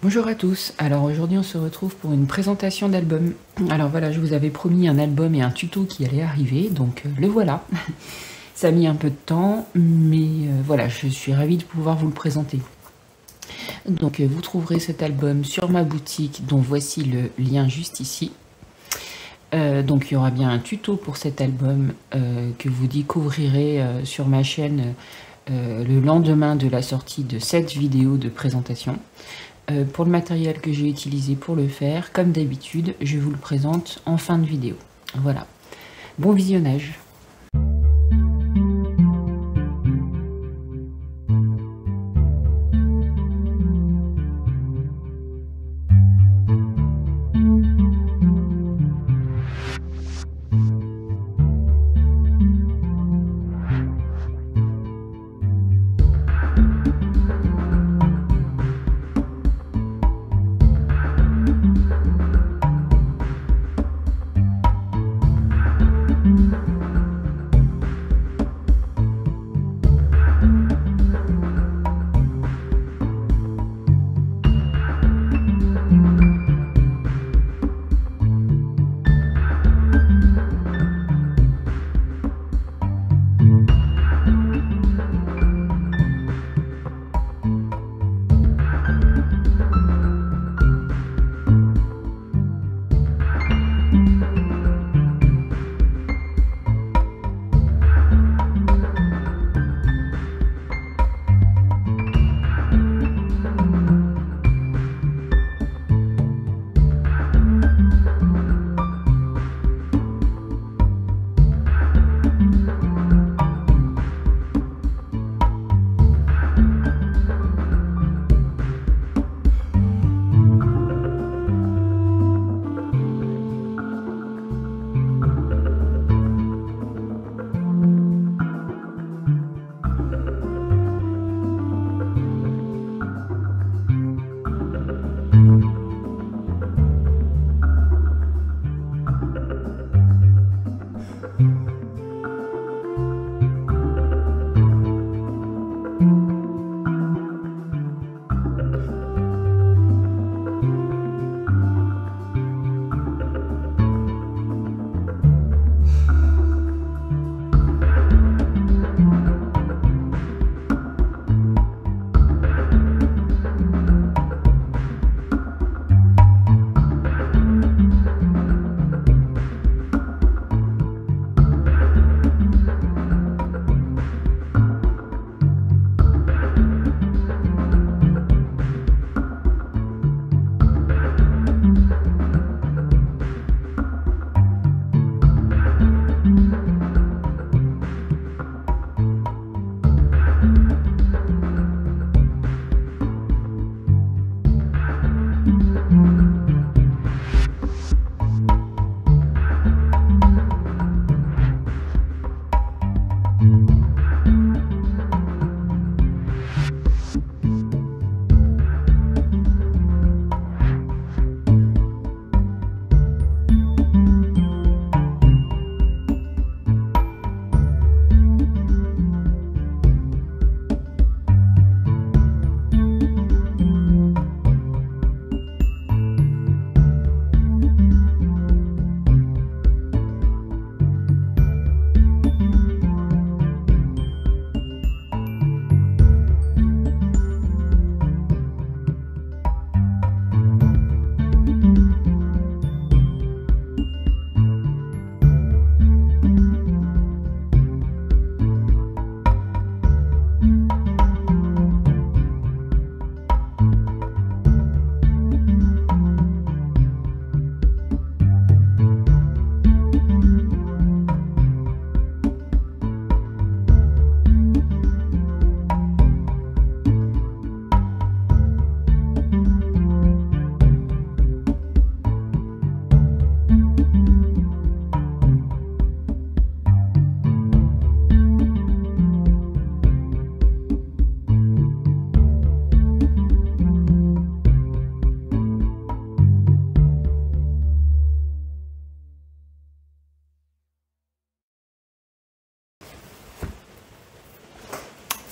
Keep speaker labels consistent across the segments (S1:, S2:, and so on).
S1: Bonjour à tous, alors aujourd'hui on se retrouve pour une présentation d'album. Alors voilà, je vous avais promis un album et un tuto qui allait arriver, donc le voilà. Ça a mis un peu de temps, mais voilà, je suis ravie de pouvoir vous le présenter. Donc vous trouverez cet album sur ma boutique, dont voici le lien juste ici. Donc il y aura bien un tuto pour cet album que vous découvrirez sur ma chaîne le lendemain de la sortie de cette vidéo de présentation. Pour le matériel que j'ai utilisé pour le faire, comme d'habitude, je vous le présente en fin de vidéo. Voilà. Bon visionnage.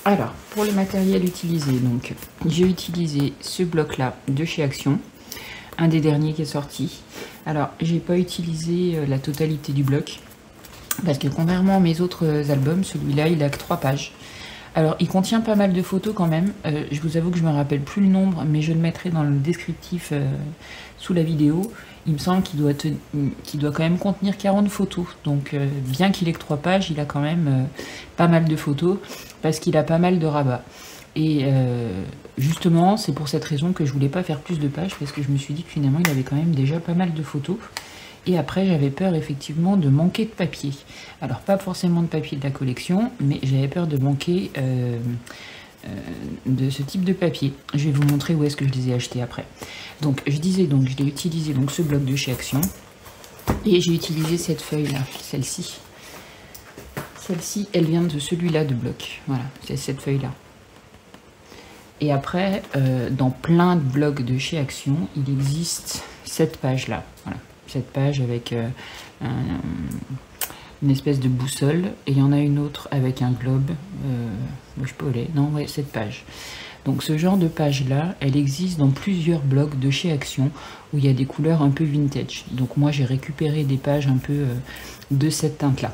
S1: Alors, pour le matériel utilisé, donc j'ai utilisé ce bloc-là de chez Action, un des derniers qui est sorti. Alors, j'ai pas utilisé la totalité du bloc, parce que contrairement à mes autres albums, celui-là, il a que 3 pages. Alors, il contient pas mal de photos quand même. Je vous avoue que je me rappelle plus le nombre, mais je le mettrai dans le descriptif sous la vidéo. Il me semble qu'il doit quand même contenir 40 photos. Donc, bien qu'il ait que 3 pages, il a quand même pas mal de photos, parce qu'il a pas mal de rabats. Et justement, c'est pour cette raison que je voulais pas faire plus de pages, parce que je me suis dit que finalement, il avait quand même déjà pas mal de photos. Et après, j'avais peur effectivement de manquer de papier. Alors, pas forcément de papier de la collection, mais j'avais peur de manquer de ce type de papier. Je vais vous montrer où est-ce que je les ai achetés après. Donc, je disais donc, je l'ai utilisé donc ce bloc de chez Action. Et j'ai utilisé cette feuille-là, celle-ci. Celle-ci, elle vient de celui-là de bloc. Voilà, c'est cette feuille-là. Et après, dans plein de blocs de chez Action, il existe cette page-là. Voilà. Cette page avec une espèce de boussole, et il y en a une autre avec un globe, je peux aller, non, ouais, cette page. Donc ce genre de page là, elle existe dans plusieurs blocs de chez Action, où il y a des couleurs un peu vintage. Donc moi j'ai récupéré des pages un peu de cette teinte là.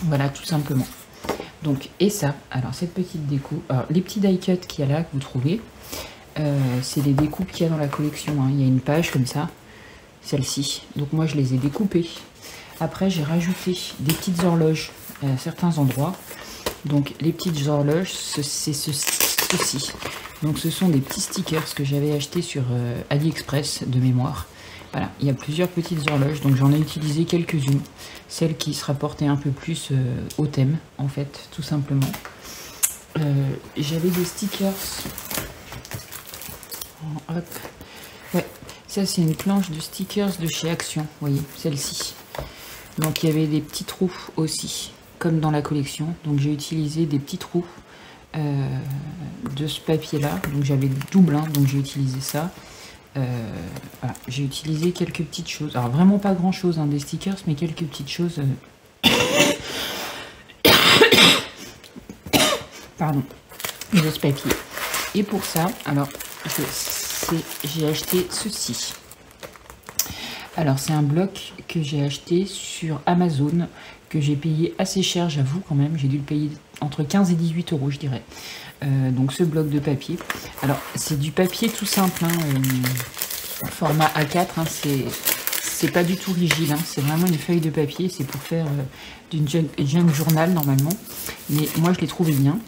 S1: Voilà, tout simplement. Donc, et ça, alors cette petite découpe, alors les petits die cut qu'il y a là, que vous trouvez, c'est les découpes qu'il y a dans la collection, hein. Il y a une page comme ça, celle-ci. Donc moi je les ai découpées. Après j'ai rajouté des petites horloges à certains endroits. Donc les petites horloges, c'est ceci. Donc ce sont des petits stickers que j'avais achetés sur AliExpress de mémoire. Voilà, il y a plusieurs petites horloges, donc j'en ai utilisé quelques-unes. Celles qui se rapportaient un peu plus au thème, en fait, tout simplement. J'avais des stickers. Hop. Ouais. Ça, c'est une planche de stickers de chez Action, vous voyez, celle-ci. Donc, il y avait des petits trous aussi, comme dans la collection. Donc, j'ai utilisé des petits trous de ce papier-là. Donc, j'avais double, hein, donc j'ai utilisé ça. Voilà. J'ai utilisé quelques petites choses. Alors, vraiment pas grand-chose, hein, des stickers, mais quelques petites choses. Pardon, de ce papier. Et pour ça, alors, j'ai acheté ceci. Alors c'est un bloc que j'ai acheté sur Amazon, que j'ai payé assez cher, j'avoue quand même. J'ai dû le payer entre 15 et 18 euros, je dirais. Donc ce bloc de papier. Alors c'est du papier tout simple, hein, format A4. Hein, c'est pas du tout rigide, hein, c'est vraiment une feuille de papier. C'est pour faire d'une junk journal normalement. Mais moi je l'ai trouvé bien.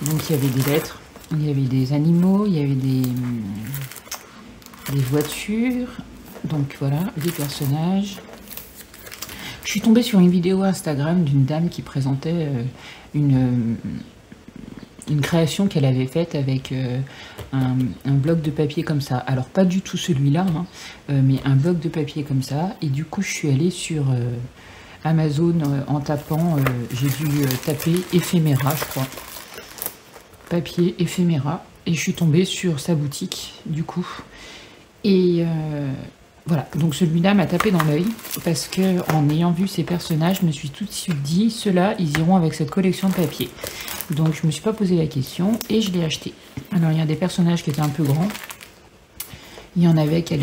S1: Donc il y avait des lettres, il y avait des animaux, il y avait des voitures. Donc voilà, des personnages. Je suis tombée sur une vidéo Instagram d'une dame qui présentait une création qu'elle avait faite avec un bloc de papier comme ça. Alors pas du tout celui-là, hein, mais un bloc de papier comme ça. Et du coup, je suis allée sur Amazon en tapant, j'ai dû taper éphéméra, je crois. Papier éphéméra. Et je suis tombée sur sa boutique, du coup. Et voilà, donc celui-là m'a tapé dans l'œil, parce que en ayant vu ces personnages, je me suis tout de suite dit, ceux-là, ils iront avec cette collection de papier. Donc je me suis pas posé la question, et je l'ai acheté. Alors il y a des personnages qui étaient un peu grands. Il y en avait qui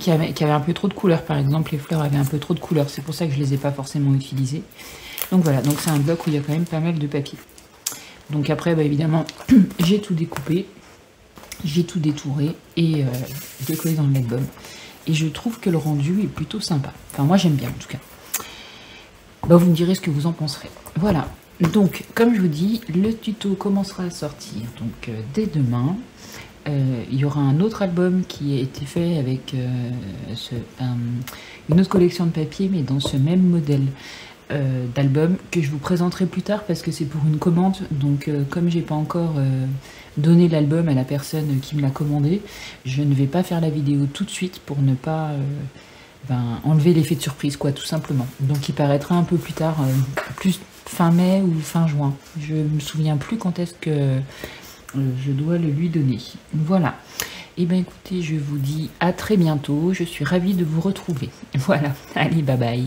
S1: avaient un peu trop de couleurs, par exemple, les fleurs avaient un peu trop de couleurs, c'est pour ça que je les ai pas forcément utilisées. Donc voilà, donc c'est un bloc où il y a quand même pas mal de papier. Donc après, bah, évidemment, j'ai tout découpé, j'ai tout détouré, et décollé dans l'album. Et je trouve que le rendu est plutôt sympa. Enfin, moi, j'aime bien, en tout cas. Bah, vous me direz ce que vous en penserez. Voilà. Donc, comme je vous dis, le tuto commencera à sortir donc dès demain. Il y aura un autre album qui a été fait avec une autre collection de papier, mais dans ce même modèle d'album que je vous présenterai plus tard parce que c'est pour une commande. Donc, comme j'ai pas encore donné l'album à la personne qui me l'a commandé, je ne vais pas faire la vidéo tout de suite pour ne pas enlever l'effet de surprise, quoi, tout simplement. Donc, il paraîtra un peu plus tard, plus fin mai ou fin juin. Je me souviens plus quand est-ce que je dois le lui donner. Voilà. Et bien écoutez, je vous dis à très bientôt. Je suis ravie de vous retrouver. Voilà. Allez, bye bye.